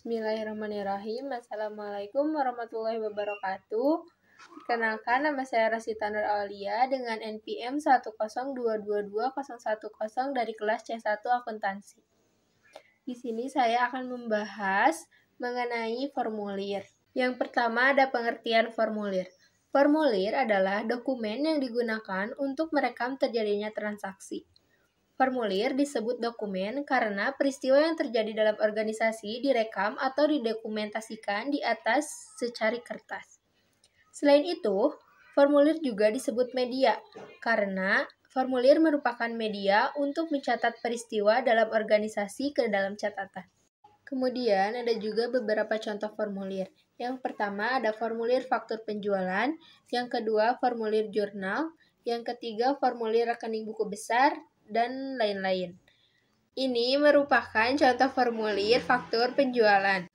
Bismillahirrahmanirrahim. Assalamualaikum warahmatullahi wabarakatuh. Perkenalkan, nama saya Rasita Nur Aulia dengan NPM 102220110 dari kelas C1 Akuntansi. Di sini saya akan membahas mengenai formulir. Yang pertama ada pengertian formulir. Formulir adalah dokumen yang digunakan untuk merekam terjadinya transaksi. Formulir disebut dokumen karena peristiwa yang terjadi dalam organisasi direkam atau didokumentasikan di atas secari kertas. Selain itu, formulir juga disebut media karena formulir merupakan media untuk mencatat peristiwa dalam organisasi ke dalam catatan. Kemudian ada juga beberapa contoh formulir. Yang pertama ada formulir faktur penjualan, yang kedua formulir jurnal, yang ketiga formulir rekening buku besar, dan lain-lain. Ini merupakan contoh formulir faktur penjualan.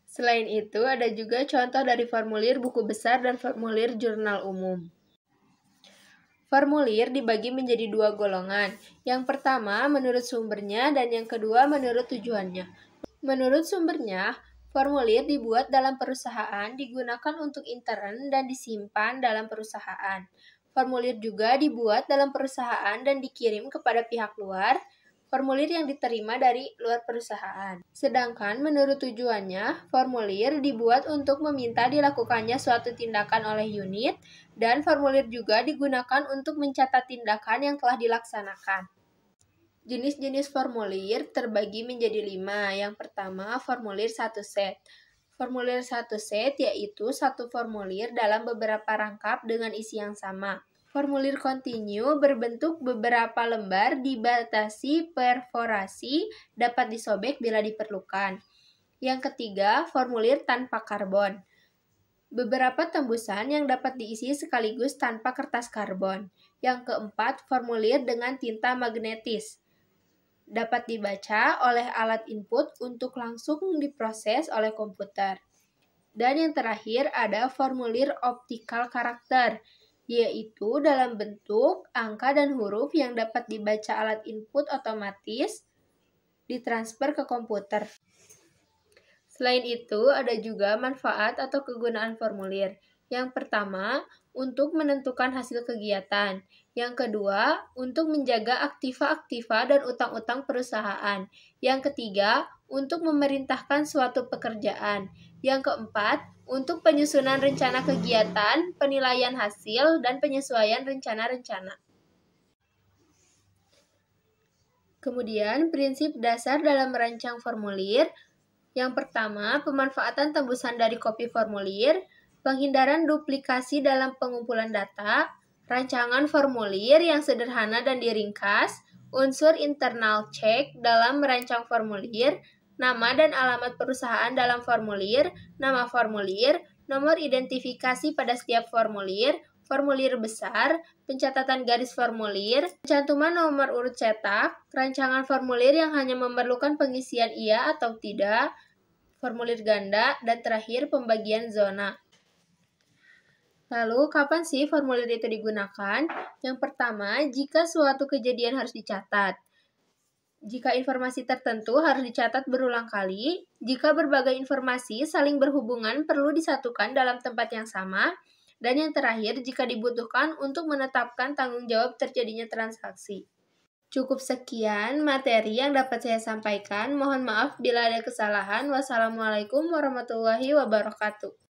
Selain itu, ada juga contoh dari formulir buku besar dan formulir jurnal umum. Formulir dibagi menjadi dua golongan. Yang pertama menurut sumbernya dan yang kedua menurut tujuannya. Menurut sumbernya, formulir dibuat dalam perusahaan, digunakan untuk intern dan disimpan dalam perusahaan. Formulir juga dibuat dalam perusahaan dan dikirim kepada pihak luar, formulir yang diterima dari luar perusahaan. Sedangkan menurut tujuannya, formulir dibuat untuk meminta dilakukannya suatu tindakan oleh unit, dan formulir juga digunakan untuk mencatat tindakan yang telah dilaksanakan. Jenis-jenis formulir terbagi menjadi 5. Yang pertama, formulir satu set. Formulir satu set yaitu satu formulir dalam beberapa rangkap dengan isi yang sama. Formulir kontinu berbentuk beberapa lembar dibatasi perforasi, dapat disobek bila diperlukan. Yang ketiga, formulir tanpa karbon. Beberapa tembusan yang dapat diisi sekaligus tanpa kertas karbon. Yang keempat, formulir dengan tinta magnetis. Dapat dibaca oleh alat input untuk langsung diproses oleh komputer. Dan yang terakhir ada formulir optikal karakter, yaitu dalam bentuk angka dan huruf yang dapat dibaca alat input otomatis ditransfer ke komputer. Selain itu, ada juga manfaat atau kegunaan formulir. Yang pertama, untuk menentukan hasil kegiatan. Yang kedua, untuk menjaga aktiva-aktiva dan utang-utang perusahaan. Yang ketiga, untuk memerintahkan suatu pekerjaan. Yang keempat, untuk penyusunan rencana kegiatan, penilaian hasil, dan penyesuaian rencana-rencana. Kemudian, prinsip dasar dalam merancang formulir. Yang pertama, pemanfaatan tembusan dari kopi formulir, penghindaran duplikasi dalam pengumpulan data, rancangan formulir yang sederhana dan diringkas, unsur internal check dalam merancang formulir, nama dan alamat perusahaan dalam formulir, nama formulir, nomor identifikasi pada setiap formulir, formulir besar, pencatatan garis formulir, pencantuman nomor urut cetak, rancangan formulir yang hanya memerlukan pengisian iya atau tidak, formulir ganda, dan terakhir pembagian zona. Lalu, kapan sih formulir itu digunakan? Yang pertama, jika suatu kejadian harus dicatat. Jika informasi tertentu harus dicatat berulang kali, jika berbagai informasi saling berhubungan perlu disatukan dalam tempat yang sama, dan yang terakhir, jika dibutuhkan untuk menetapkan tanggung jawab terjadinya transaksi. Cukup sekian materi yang dapat saya sampaikan. Mohon maaf bila ada kesalahan. Wassalamualaikum warahmatullahi wabarakatuh.